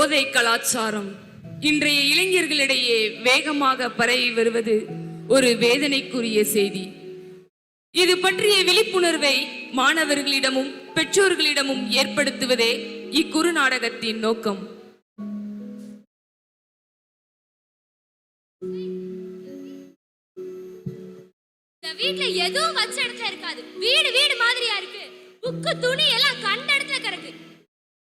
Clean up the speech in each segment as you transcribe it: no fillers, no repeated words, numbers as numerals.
போதை கலாச்சாரம் இன்றைய இளைஞர்களிடையே வேகமாக பரவி வருவது ஒரு வேதனைக்குரிய செய்தி. இது பற்றிய விழிப்புணர்வை மாணவர்களிடமும் பெற்றோர்களிடமும் ஏற்படுத்துவதே இக்குறுநாடகத்தின் நோக்கம். வீட்டுல எதுவும் வச்ச இடத்துல இருக்காது. வீடு வீடு மாதிரியா இருக்கு. புக்கு துணி எல்லாம் கண்ட இடத்துல கிடக்கு.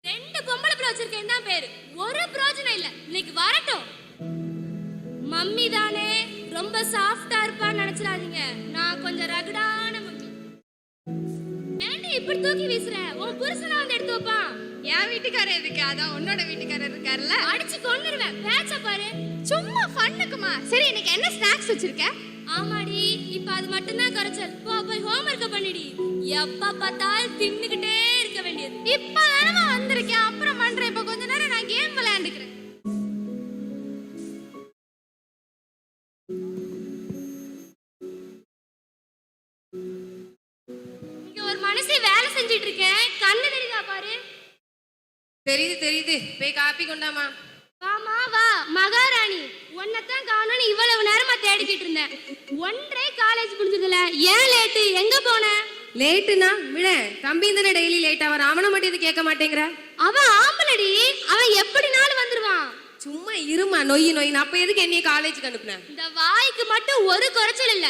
2 பொம்பளை பிள்ளை வச்சிருக்கேன் தான் பேரு. ஒரு பிரயோஜனம் இல்ல. இன்னைக்கு வரட்டும். மம்மி தானே ரொம்ப சாஃப்டா இருப்பான்னு நினைச்சிடாதீங்க. நான் கொஞ்சம் ரகடான மம்மி. ஏன்டி இப்படி தூக்கி வீசுற? உன் புருஷனை வந்து எடுத்து வைப்பான். என் வீட்டுக்காரர் இருக்கு, அதான் உன்னோட வீட்டுக்காரர் இருக்காருல்ல. அடிச்சு கொன்னுருவேன். பேச்ச பாரு. சும்மா ஃபன்னுக்குமா. சரி, இன்னைக்கு என்ன ஸ்நாக்ஸ் வச்சிருக்க? ஆமாடி, இப்ப அது மட்டும் தான் குறைச்சல். போய் ஹோம்வொர்க்க பண்ணிடி. எப்ப பார்த்தாலும் தின்னுகிட்டே இருக்க வேண்டியது. இப்ப தானமா வந்திருக்கேன், அப்புறம் பண்றேன். இப்ப கொஞ்ச நேரம் நான் கேம் விளையாண்டுக்கிறேன். இங்க ஒரு மனுஷன் வேலை செஞ்சிட்டு இருக்கேன். கண்ணு தெரியுதா பாரு. தெரியுது. போய் காப்பி கொண்டாமா. வாமா வா மகாராணி. உன்னைத்தான் காணோன்னு இவ்வளவு நேரமா தேடிக்கிட்டு இருந்தேன். 1:30 காலேஜ் முடிஞ்சதுல. ஏன் லேட்டு? எங்க போன? லேட்டுனா விட தம்பி தானே டெய்லி லேட் ஆவார். அவனை மட்டும் இது கேட்க மாட்டேங்கிற. அவன் ஆம்பளடி. அவன் எப்படினாலும் வந்துருவான். சும்மா இருமா. நொய் அப்ப எதுக்கு என்னைய காலேஜுக்கு அனுப்புனேன்? இந்த வாய்க்கு மட்டும் ஒரு குறைச்சல் இல்ல.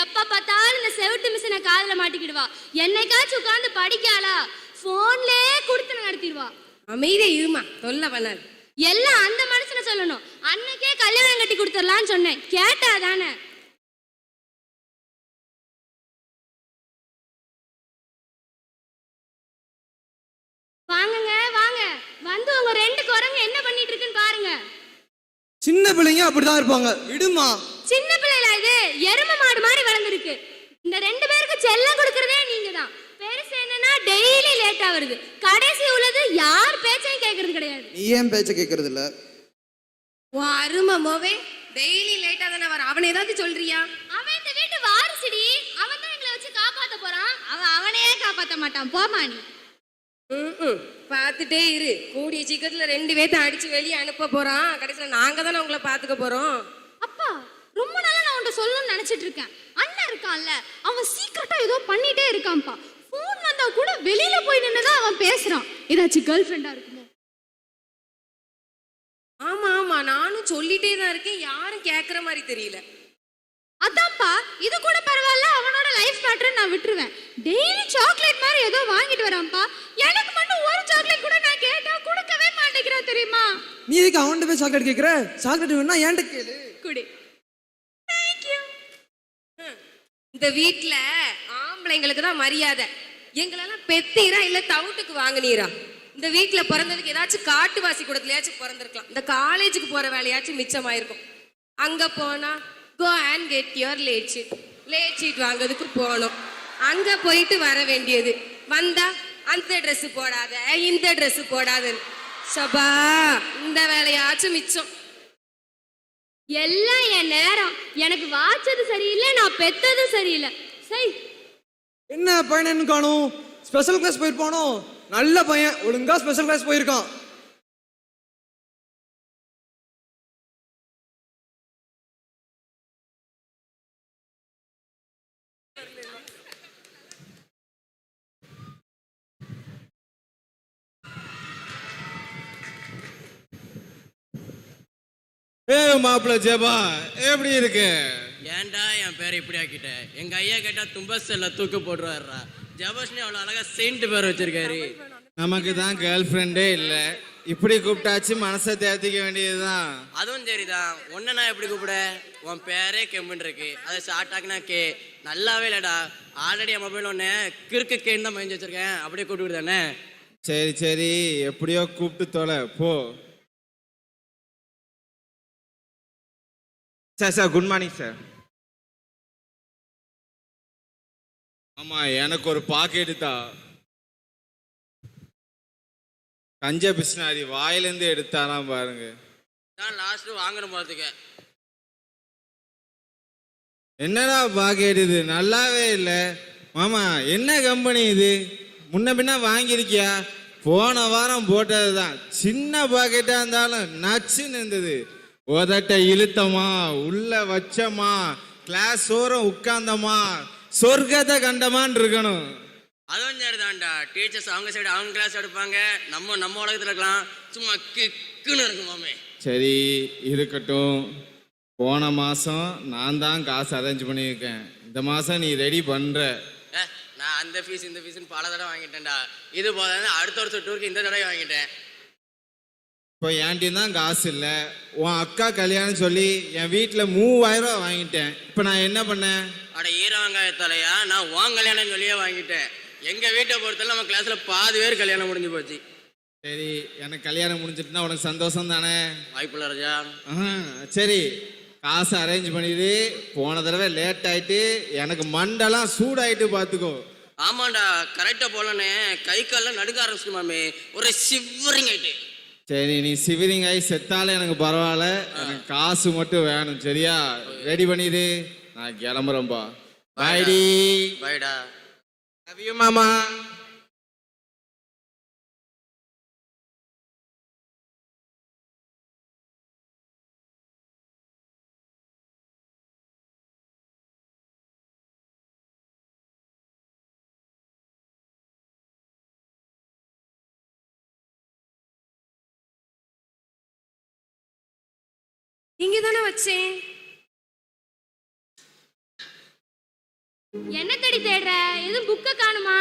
எப்ப பார்த்தாலும் இந்த செவிட்டு மிஷினை காதுல மாட்டிக்கிடுவா. என்னைக்காச்சும் உட்கார்ந்து படிக்காளா? போன்லயே குடுத்து நடத்திடுவா. அமைதியா இருமா, தொல்லை பண்ணாது. எல்லாம் அந்த மனுஷனை சொல்லணும். அன்னைக்கே கல்யாணம் கட்டி கொடுத்துடலான்னு சொன்னேன். கேட்டா தானே. வாங்குங்க வாங்க. வந்து உங்க 2 குரங்கு என்ன பண்ணிட்டு இருக்குன்னு பாருங்க. சின்ன பிள்ளைங்க அப்படிதான் இருப்பாங்க. விடுமா. சின்ன பிள்ளைல இது எருமை மாடு மாதிரி வளர்ந்துருக்கு. இந்த 2 பேருக்கு செல்லம் கொடுக்கறதே நீங்க தான். பெருசு என்னன்னா டெய்லி லேட்டா வருது. கடைசி உள்ளது யார் பேச்சையும் கேட்கறது கிடையாது. நீ ஏன் பேச்ச கேட்கறது இல்ல? உன் அருமை மோவே டெய்லி லேட்டா தானே வர. அவனை ஏதாவது சொல்றியா? அவன் இந்த வீட்டு வாரிசுடி. அவன் தான் எங்களை வச்சு காப்பாத்த போறான். அவனையே காப்பாத்த மாட்டான். போமா நீ. பார்த்துட்டே இரு. கூடிய சீக்கிரத்துல 2 பேர்த்த அடிச்சு வெளியே அனுப்ப போறான். கடைசியில நாங்க தானே உங்களை பாத்துக்க போறோம். அப்பா, ரொம்ப நாளா நான் உன்கிட்ட சொல்லணும்னு நினைச்சிட்டு இருக்கேன். அண்ணன் இருக்கான்ல, அவன் சீக்கிரட்டா ஏதோ பண்ணிட்டே இருக்கான்ப்பா. போன் வந்தா கூட வெளியில போய் நின்னுதான் அவன் பேசுறான். ஏதாச்சும் கேர்ள் ஃப்ரெண்டா இருக்குமோ? ஆமா, நானும் சொல்லிட்டே தான் இருக்கேன். யாரும் கேட்கற மாதிரி தெரியல. அதான்ப்பா, இது கூட பரவாயில்ல. அவனோட லைஃப் மேட்டர் நான் விட்டுருவேன். டெய்லி சாக்லேட் மாதிரி ஏதோ வாங்கிட்டு வரான்ப்பா. எனக்கு மட்டும் ஒரு சாக்லேட் கூட நான் கேட்டா கொடுக்கவே மாட்டேங்கிறான் தெரியுமா? நீ எதுக்கு அவன்கிட்ட போய் சாக்லேட் கேட்கற? சாக்லேட் வேணா என்கிட்ட கேளு. குடி. Thank you. இந்த வீட்டுல ஆம்பளைங்களுக்கு தான் மரியாதை. எங்களெல்லாம் பெத்தீரா இல்ல தவுட்டுக்கு வாங்கினீரா? இந்த வீட்டுல பிறந்ததுக்கு ஏதாச்சும் காட்டுவாசி கூடத்துலயாச்சும் பிறந்திருக்கலாம். இந்த காலேஜுக்கு போற வேலையாச்சும் மிச்சமாயிருக்கும். அங்க போனா go and get your late sheet வாங்குறதுக்கு போனோம். அங்க போயிட்டு வர வேண்டியது. வந்தா அந்த ட்ரெஸ் போடாத, இந்த ட்ரெஸ் போடாதன்னு. சபா, இந்த வேலையாச்சும் மிச்சம். எல்லாம் என் நேரம். எனக்கு வாச்சது சரியில்லை, நான் பெத்தது சரியில்லை. சரி, என்ன பையன் காணும்? ஸ்பெஷல் கிளாஸ் போயிருப்பானோ? நல்ல பையன், ஒழுங்கா ஸ்பெஷல் கிளாஸ் போயிருக்கான். மாப்பிள்ள ஜெபா எப்படி இருக்கு? ஏன்டா என் பேரை இப்படி ஆக்கிட்ட? எங்க ஐயா கேட்டா தும்பஸ்ல தூக்கு போட்டுருவாருடா. ஜபாஷ்னி அவ்வளவு அழகா செயின்ட் பேர் வச்சிருக்காரு. நமக்கு தான் கேர்ள் ஃப்ரெண்டே இல்ல. இப்படி கூப்பிட்டாச்சு மனசை தேர்த்திக்க வேண்டியதுதான். அதுவும் சரிதான். ஒன்னு நான் எப்படி கூப்பிட? உன் பேரே கெம்முன்னு இருக்கு. அதை ஷார்ட் கே நல்லாவே இல்லடா. ஆல்ரெடி என் மொபைல் ஒன்று கிறுக்கு கேன்னு தான் மறைஞ்சு வச்சிருக்கேன். அப்படியே கூப்பிட்டு தானே. சரி எப்படியோ கூப்பிட்டு தொலை போ. Sir good morning sir. ஆமா, எனக்கு ஒரு பாக்கெட்டு தான். கஞ்ச பிஸ்னாரி வாயிலேருந்து எடுத்தாலாம் பாருங்க. தான் லாஸ்ட் வாங்கணும் போறதுக்கு. என்னடா பாக்கெட் இது? நல்லாவே இல்லை மாமா. என்ன கம்பெனி இது? முன்ன பின்ன வாங்கியிருக்கியா? போன வாரம் போட்டது தான். சின்ன பாக்கெட்டா இருந்தாலும் நச்சுன்னு இருந்தது. உதட்ட இழுத்தமா, உள்ள வச்சமா, கிளாஸ் ஓரம் உட்கார்ந்தமா, சொர்க்கத்தை கண்டமான்னு இருக்கணும். அதுவும் சரிதான்டா. டீச்சர்ஸ் அவங்க சைடு அவங்க கிளாஸ் எடுப்பாங்க, நம்ம உலகத்துல இருக்கலாம். சும்மா கிக்குன்னு இருக்கும் மாமே. சரி இருக்கட்டும். போன மாசம் நான் தான் காசு அரேஞ்ச் பண்ணியிருக்கேன். இந்த மாசம் நீ ரெடி பண்ற. நான் அந்த ஃபீஸ் இந்த ஃபீஸ்னு பல தடவை வாங்கிட்டேன்டா. இது போதாது அடுத்த வருஷம் டூருக்கு இந்த தடவை வாங்கிட்டேன். இப்போ என்கிட்ட தான் காசு இல்லை. உன் அக்கா கல்யாணம் சொல்லி என் வீட்டில் 3000 ரூபா வாங்கிட்டேன். இப்போ நான் என்ன பண்ணேன்? அட ஈர வெங்காயத்தாலையா, நான் உன் கல்யாணம் சொல்லியே வாங்கிட்டேன். எங்க வீட்டை பொறுத்தவரை நம்ம கிளாஸ்ல பாதி பேர் கல்யாணம் முடிஞ்சு போச்சு. சரி, எனக்கு கல்யாணம் முடிஞ்சிட்டுனா உனக்கு சந்தோஷம் தானே? வாய்ப்புள்ள ராஜா. சரி, காசு அரேஞ்ச் பண்ணிடு. போன தடவை லேட் ஆயிட்டு எனக்கு மண்டெல்லாம் சூடாயிட்டு பார்த்துக்கோ. ஆமாண்டா, கரெக்டா போலன்னு கை கால்லாம் நடுக்க ஆரம்பிச்சிட்டு மாமே. ஒரு சிவரிங் ஆயிட்டு. சரி, நீ சிவரிங் ஆகி செத்தாலே எனக்கு பரவாயில்ல. எனக்கு காசு மட்டும் வேணும். சரியா? ரெடி பண்ணிடு. நான் கிளம்புறேன்பா. பாய்டி. பாய்டா. லவ் யூ மாமா. இங்க தானே வச்சேன். என்ன தேடி தேடுற? எதுவும் புக்க காணுமா?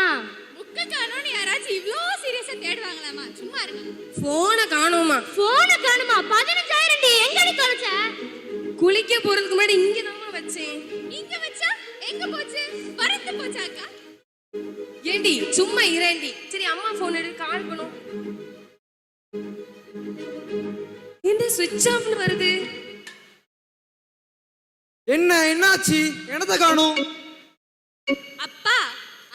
புக்க காணோம்னு யாராச்சும் இவ்ளோ சீரியஸா தேடுவாங்களாமா? சும்மா இருங்க. போனை காணோமா? போனை காணுமா? 15000 டி. எங்கடி தொலைச்ச? குளிக்க போறதுக்கு முன்னாடி இங்க தான் வச்சேன். இங்க வச்சா எங்க போச்சு? பறந்து போச்சா அக்கா? ஏண்டி சும்மா இரேண்டி. சரி அம்மா போன் எடுத்து கால் பண்ணும். என்ன சுவிட்ச் ஆஃப்னு வருது? என்னாச்சு? என்னத்த காணும்? அப்பா,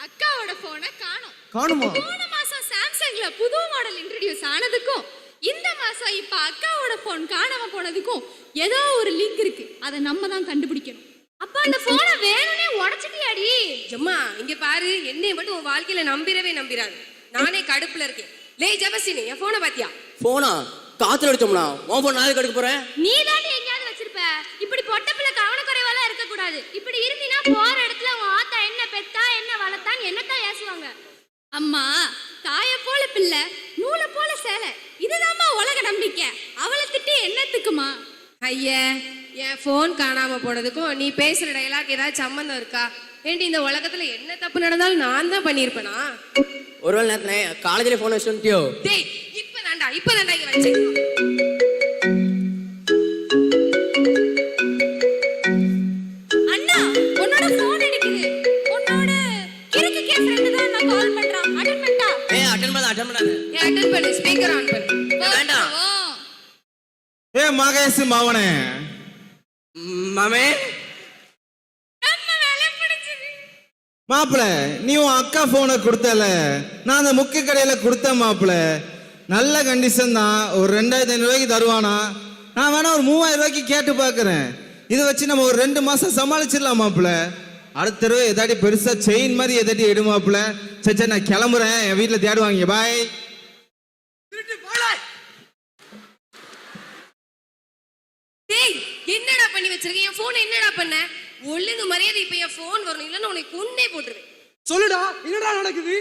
அக்காவோட போனை காணுமா? போன மாசம் சாம்சங்ல புது மாடல் இன்ட்ரோடியூஸ் ஆனதுக்கும் இந்த மாசம் இப்ப அக்காவோட போன் காணாம போனதுக்கும் ஏதோ ஒரு லிங்க் இருக்கு. அதை நம்ம தான் கண்டுபிடிக்கணும். அப்பா, அந்த போனை வேணும்னே உடைச்சிட்டியாடி? அம்மா இங்க பாரு, என்னைய மட்டும் உன் வாழ்க்கையில நம்பிராது. நானே கடுப்புல இருக்கேன். லே ஜபஸ்டினி, என் போனை பாத்தியா? போனா காத்துல அடிச்சோம்னா உன் போன் நாளைக்கு எடுக்க போறேன். நீ தாண்டி எங்கயாவது வச்சிருப்ப. இப்படி பொட்டப்புல கவனக்குறைவாலாம் இருக்க கூடாது. இப்படி இருந்தினா போற இடத்துல உன் ஆத்தா என்ன பெத்தா என்ன வளர்த்தான் என்னத்தான் ஏசுவாங்க. அம்மா, தாய போல பிள்ளை, நூலை போல சேலை, இதுதாம்மா உலக நம்பிக்கை. அவளை திட்டி என்னத்துக்குமா? ஐயா, என் போன் காணாம போனதுக்கும் நீ பேசுற டயலாக் ஏதாவது சம்பந்தம் இருக்கா? ஏண்டி இந்த உலகத்துல என்ன தப்பு நடந்தாலும் நான் தான் பண்ணிருப்பேனா? ஒருவேளை நேரத்துல காலேஜ்ல போன் வச்சுட்டியோ? டேய், இப்பதான்டா இங்க வச்சேன். அண்ணா, உன்னோட போன் அடிக்குது. உன்னோட கிறுக்கு கே ஃப்ரெண்ட் தான் நான் கால் பண்றான். அட்டெண்ட் பண்ணா? அட்டெண்ட் பண்ணாத. அட்டெண்ட் பண்ணு, ஸ்பீக்கர் ஆன் பண்ணு. வேண்டாம். மகேஷ் மாவனே. மாமே, நம்ம வேலை பிடிச்சது. மாப்பிள, நீ உன் அக்கா போனை கொடுத்தல, நான் அந்த முக்கிய கடையில கொடுத்தேன் மாப்பிள. நல்ல கண்டிஷன் தான். ஒரு 2500 ரூபாய்க்கு தருவானா? நான் வேணா ஒரு 3000 ரூபாய்க்கு கேட்டு பார்க்குறேன். இதை வச்சு நம்ம ஒரு 2 மாசம் சமாளிச்சிடலாம் மாப்பிள. அடுத்த தடவை எதாட்டி பெருசா செயின் மாதிரி எதாட்டி எடு மாப்பிள. சரி, நான் கிளம்புறேன். என் வீட்டில் தேடுவாங்க. பாய். டேய், என்னடா பண்ணி வச்சிருக்க? என் போன் என்னடா பண்ண? ஒழுங்கு மரியாதை இப்ப என் போன் வரணும், இல்லன்னா உன்னை கொன்னே போட்டுருவேன். சொல்லுடா, என்னடா நடக்குது?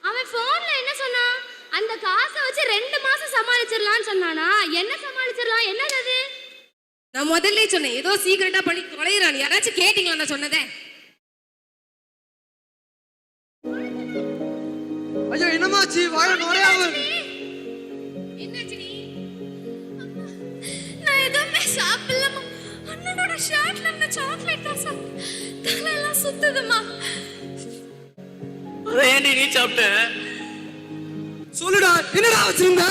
அவன் போன்ல என்ன சொன்னான்? அந்த காசை வச்சு 2 மாசம் சமாளிச்சிடலாம்னு சொன்னானா? என்ன சமாளிச்சிடலாம்? என்னது அது? நான் முதல்ல சொன்னேன், ஏதோ சீக்கிரட்டா பண்ணி தொலைறான். யாராச்சும் கேட்டீங்களா நான் சொன்னதே? ஐயோ, என்னமாச்சு? வாய நுழையாம. என்னாச்சு நீ? நான் எதுவுமே சாப்பிடலமா. அண்ணனோட ஷர்ட்ல இருந்த சாக்லேட் தான் சாப்பிட்டேன். தலையெல்லாம் சுத்துதுமா. அதை ஏண்டி நீ சாப்பிட்ட? சொல்லுடா, என்னடா வச்சிருந்த?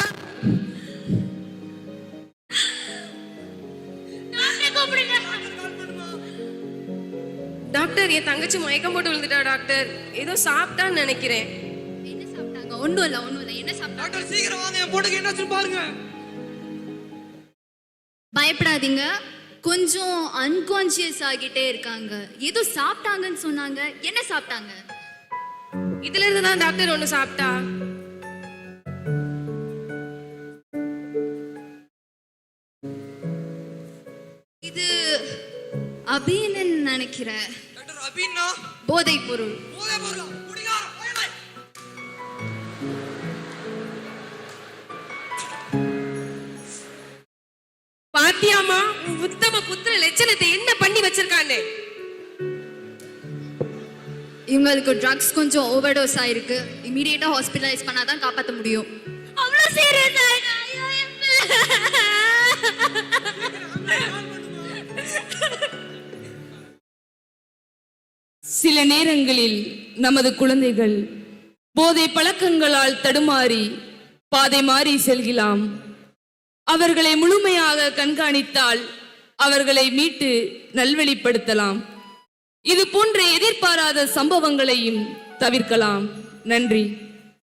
டாக்டர், என் தங்கச்சி மயக்கம் போட்டு விழுந்துட்டா டாக்டர். ஏதோ சாப்பிட்டான்னு நினைக்கிறேன். என்ன சாப்பிட்டாங்க? ஒண்ணும் இல்ல. என்ன சாப்பிட்டாங்க? டாக்டர் சீக்கிரம் வாங்க, என் பொண்ணுக்கு என்னாச்சு பாருங்க. பயப்படாதீங்க, கொஞ்சம் அன்கான்சியஸ் ஆகிட்டே இருக்காங்க. ஏதோ சாப்பிட்டாங்கன்னு சொன்னாங்க. என்ன சாப்பிட்டாங்க? இதுல இருந்து தான் டாக்டர் ஒண்ணு சாப்பிட்டா. அபின்னு நினைக்கிறேன். டாக்டர் அபின்னா போதைப் பொருள். போதே போறோம் குடிகார போயலை. பாத்தியாமா உன் உத்தம புத்திர லட்சணத்தை என்ன பண்ணி வச்சிருக்கான்னு? இவங்களுக்கு ட்ரக்ஸ் கொஞ்சம் ஓவர்டோஸ் ஆயிருக்கு. இமீடியட்டா ஹாஸ்பிட்டலைஸ் பண்ணாதான் காப்பாற்ற முடியும். அவ்வளவு சீரியஸ் ஆயிட்டா? ஐயோ, சில நேரங்களில் நமது குழந்தைகள் போதை பழக்கங்களால் தடுமாறி பாதை மாறி செல்கலாம். அவர்களை முழுமையாக கண்காணித்தால் அவர்களை மீட்டு நல்வழிப்படுத்தலாம். இது போன்ற எதிர்பாராத சம்பவங்களையும் தவிர்க்கலாம். நன்றி.